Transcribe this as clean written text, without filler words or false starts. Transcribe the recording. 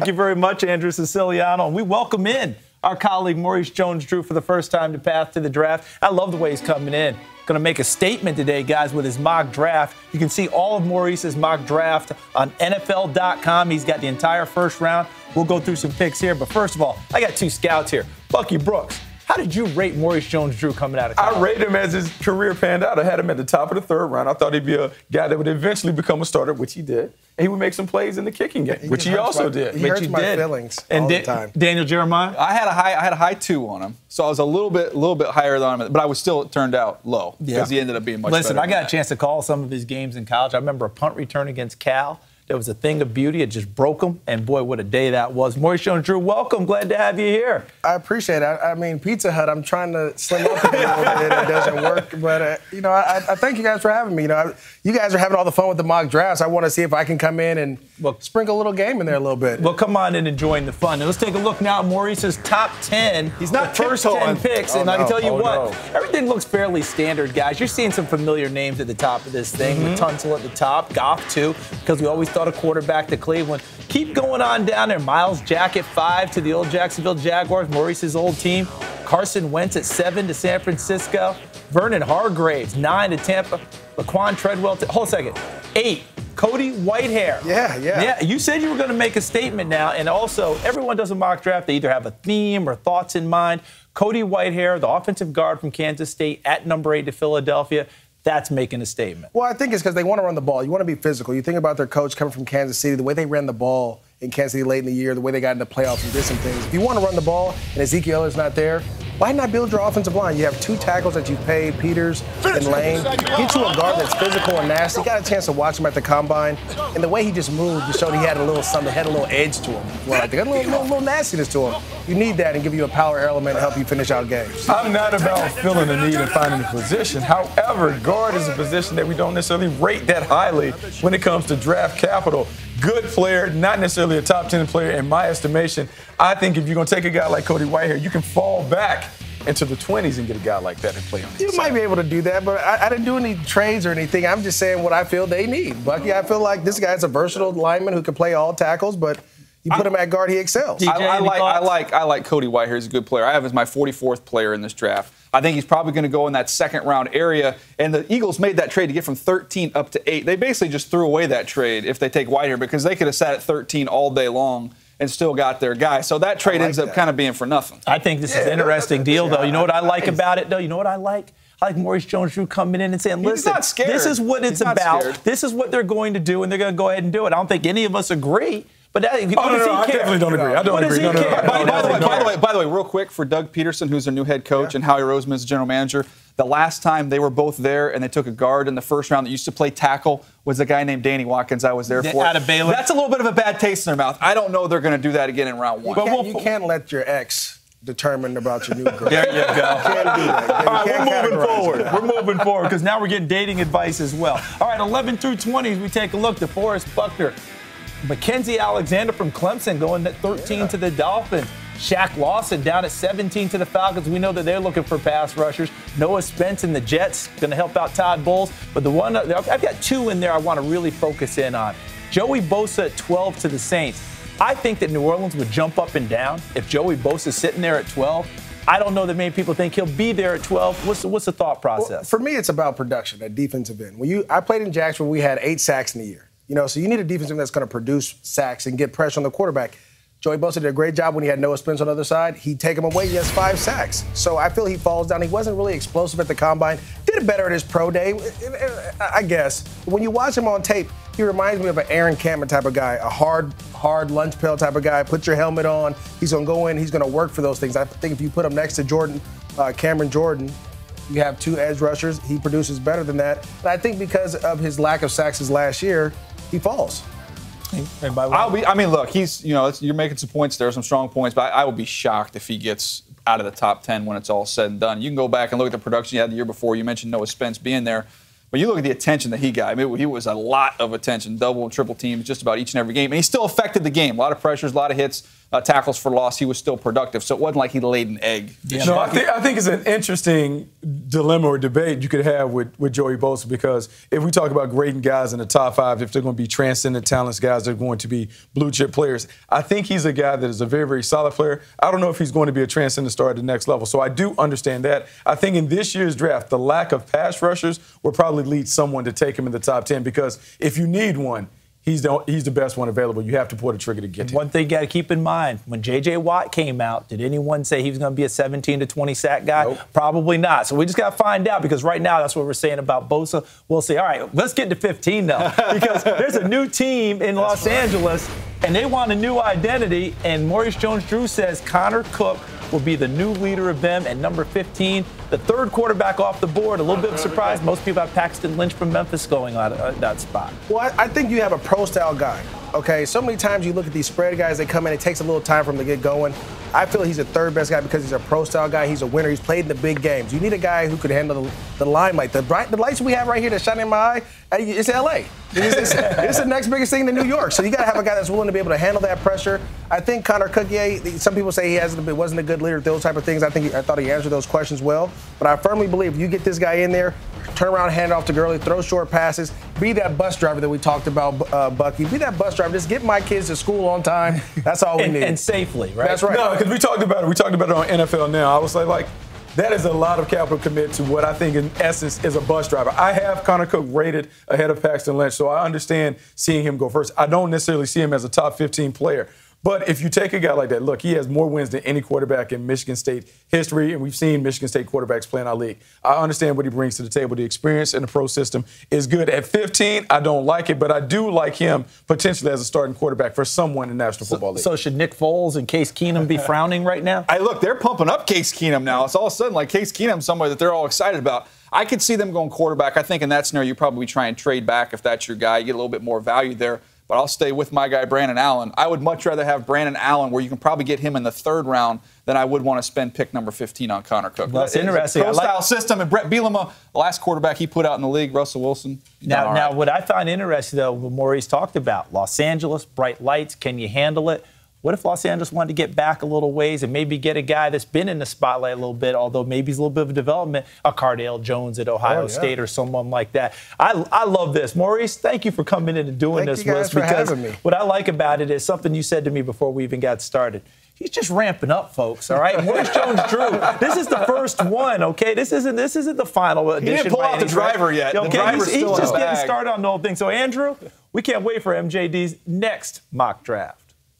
Thank you very much, Andrew Siciliano. And we welcome in our colleague Maurice Jones-Drew for the first time to Path to the Draft. I love the way he's coming in. Going to make a statement today, guys, with his mock draft. You can see all of Maurice's mock draft on NFL.com. He's got the entire first round. We'll go through some picks here. But first of all, I got two scouts here. Bucky Brooks, how did you rate Maurice Jones-Drew coming out of college? I rated him as his career panned out. I had him at the top of the third round. I thought he'd be a guy that would eventually become a starter, which he did. And he would make some plays in the kicking game, which he also did. He hurts my feelings all the time. Daniel Jeremiah? I had a high 2 on him, so I was a little bit higher than him, but I was still, it turned out low because he ended up being much better. Listen, I got a chance to call some of his games in college. I remember a punt return against Cal. There was a thing of beauty. It just broke him. And, boy, what a day that was. Maurice Jones-Drew, welcome. Glad to have you here. I appreciate it. I mean, Pizza Hut, I'm trying to slim up a little bit. It doesn't work. But, I thank you guys for having me. You guys are having all the fun with the mock drafts. I want to see if I can come in and sprinkle a little game in there a little bit. Well, come on in and join the fun. And let's take a look now at Maurice's top 10. He's not first 10 picks. And I can tell you what, everything looks fairly standard, guys. You're seeing some familiar names at the top of this thing. With Tunsil at the top, Goff, too, because we always thought a quarterback to Cleveland. Keep going on down there. Miles Jack at 5 to the old Jacksonville Jaguars, Maurice's old team. Carson Wentz at 7 to San Francisco. Vernon Hargraves, 9 to Tampa. Laquan Treadwell, hold a second, 8. Cody Whitehair. Yeah. You said you were going to make a statement now, and also everyone does a mock draft. They either have a theme or thoughts in mind. Cody Whitehair, the offensive guard from Kansas State, at number 8 to Philadelphia. That's making a statement. Well, I think it's because they want to run the ball. You want to be physical. You think about their coach coming from Kansas City, the way they ran the ball in Kansas City late in the year, the way they got into playoffs and did some things. If you want to run the ball and Ezekiel is not there, why not build your offensive line? You have 2 tackles that you paid, Peters and Lane. Get you a guard that's physical and nasty. You got a chance to watch him at the combine. And the way he just moved, you showed he had a little something, had a little edge to him. Well, a little nastiness to him. You need that and give you a power element to help you finish out games. I'm not about filling a need and finding a position. However, guard is a position that we don't necessarily rate that highly when it comes to draft capital. Good player, not necessarily a top 10 player in my estimation. I think if you're going to take a guy like Cody Whitehair, you can fall back into the 20s and get a guy like that and play on You might be able to do that, but I didn't do any trades or anything. I'm just saying what I feel they need. Bucky, I feel like this guy's a versatile lineman who can play all tackles, but you put him at guard, he excels. DJ, I like Cody Whitehair. He's a good player. I have him as my 44th player in this draft. I think he's probably going to go in that second round area. And the Eagles made that trade to get from 13 up to 8. They basically just threw away that trade if they take Whitehair because they could have sat at 13 all day long and still got their guy. So that trade ends up kind of being for nothing. I think this is an interesting deal, though. You know what I like about it, though? You know what I like? I like Maurice Jones-Drew coming in and saying, listen, this is what it's about. This is what they're going to do, and they're going to go ahead and do it. I don't think any of us agree. But I definitely don't agree. I don't agree. By the way, real quick, for Doug Peterson, who's their new head coach, and Howie Roseman is general manager, the last time they were both there and they took a guard in the first round that used to play tackle was a guy named Danny Watkins. I was there for. Out of Baylor. That's a little bit of a bad taste in their mouth. I don't know they're going to do that again in round 1. You can't let your ex determine about your new girl. There you go. Can't do that. All right, we're moving forward. We're moving forward because now we're getting dating advice as well. All right, 11 through 20s, we take a look. DeForest Buckner. Mackenzie Alexander from Clemson going at 13 to the Dolphins. Shaq Lawson down at 17 to the Falcons. We know that they're looking for pass rushers. Noah Spence and the Jets going to help out Todd Bowles. But the one I've got 2 in there I want to really focus in on. Joey Bosa at 12 to the Saints. I think that New Orleans would jump up and down if Joey Bosa's sitting there at 12. I don't know that many people think he'll be there at 12. What's the thought process? Well, for me, it's about production, that defensive end. I played in Jacksonville, we had 8 sacks in a year. So you need a defensive end that's going to produce sacks and get pressure on the quarterback. Joey Bosa did a great job when he had Noah Spence on the other side. He'd take him away. He has 5 sacks. So I feel he falls down. He wasn't really explosive at the combine. Did it better at his pro day, I guess. When you watch him on tape, he reminds me of an Aaron Campbell type of guy, a hard lunch pail type of guy. Put your helmet on. He's going to go in. He's going to work for those things. I think if you put him next to Cameron Jordan, you have 2 edge rushers. He produces better than that. And I think because of his lack of sacks his last year, he falls. Look, he's, you're making some points there, some strong points, but I would be shocked if he gets out of the top 10 when it's all said and done. You can go back and look at the production he had the year before. You mentioned Noah Spence being there. But you look at the attention that he got. I mean, he was a lot of attention, double and triple teams just about each and every game. And he still affected the game. A lot of pressures, a lot of hits. tackles for loss, he was still productive. So it wasn't like he laid an egg. Yeah. No, I think it's an interesting dilemma or debate you could have with Joey Bosa, because if we talk about grading guys in the top 5, if they're going to be transcendent talents, guys that are going to be blue chip players, I think he's a guy that is a very, very solid player. I don't know if he's going to be a transcendent star at the next level. So I do understand that. I think in this year's draft, the lack of pass rushers will probably lead someone to take him in the top 10, because if you need one, he's the best one available. You have to pull the trigger to get him. One thing you got to keep in mind, when J.J. Watt came out, did anyone say he was going to be a 17 to 20 sack guy? Nope. Probably not. So we just got to find out, because right now that's what we're saying about Bosa. We'll see. All right, let's get to 15, though, because there's a new team in Los Angeles, and they want a new identity, and Maurice Jones-Drew says Connor Cook will be the new leader of them at number 15. The third quarterback off the board. A little bit of a surprise. Most people have Paxton Lynch from Memphis going on that spot. Well, I think you have a pro-style guy, okay? So many times you look at these spread guys, they come in, it takes a little time for them to get going. I feel he's the third best guy because he's a pro-style guy. He's a winner. He's played in the big games. You need a guy who could handle the limelight. The lights we have right here that's shining in my eye, it's L.A. It's the next biggest thing in New York. So you got to have a guy that's willing to be able to handle that pressure. I think Connor Cook, some people say he wasn't a good leader, those type of things. I thought he answered those questions well. But I firmly believe you get this guy in there, turn around, hand off to Gurley, throw short passes, be that bus driver that we talked about, Bucky. Be that bus driver. Just get my kids to school on time. That's all we need. And safely, right? That's right. No, because we talked about it. We talked about it on NFL Now. I was like, that is a lot of capital commit to what I think in essence is a bus driver. I have Connor Cook rated ahead of Paxton Lynch, so I understand seeing him go first. I don't necessarily see him as a top 15 player. But if you take a guy like that, look, he has more wins than any quarterback in Michigan State history, and we've seen Michigan State quarterbacks play in our league. I understand what he brings to the table. The experience in the pro system is good. At 15, I don't like it, but I do like him potentially as a starting quarterback for someone in the National Football League. So should Nick Foles and Case Keenum be frowning right now? Look, they're pumping up Case Keenum now. It's all of a sudden like Case Keenum's somebody that they're all excited about. I could see them going quarterback. I think in that scenario, you probably try and trade back if that's your guy. You get a little bit more value there. But I'll stay with my guy, Brandon Allen. I would much rather have Brandon Allen, where you can probably get him in the 3rd round, than I would want to spend pick number 15 on Connor Cook. Well, that's interesting. Pro-style system, and Brett Bielema, the last quarterback he put out in the league, Russell Wilson. Now, what I find interesting, though, what Maurice talked about, Los Angeles, bright lights, can you handle it? What if Los Angeles wanted to get back a little ways and maybe get a guy that's been in the spotlight a little bit, although maybe he's a little bit of a development, a Cardale Jones at Ohio State or someone like that? I love this. Maurice, thank you for coming in and doing this with us, because what I like about it is something you said to me before we even got started. He's just ramping up, folks, all right? Maurice Jones-Drew, this is the first one, okay? This isn't the final edition. He didn't pull out the driver yet. Okay, the driver's he's still just in the getting bag. started on the whole thing. So, Andrew, we can't wait for MJD's next mock draft.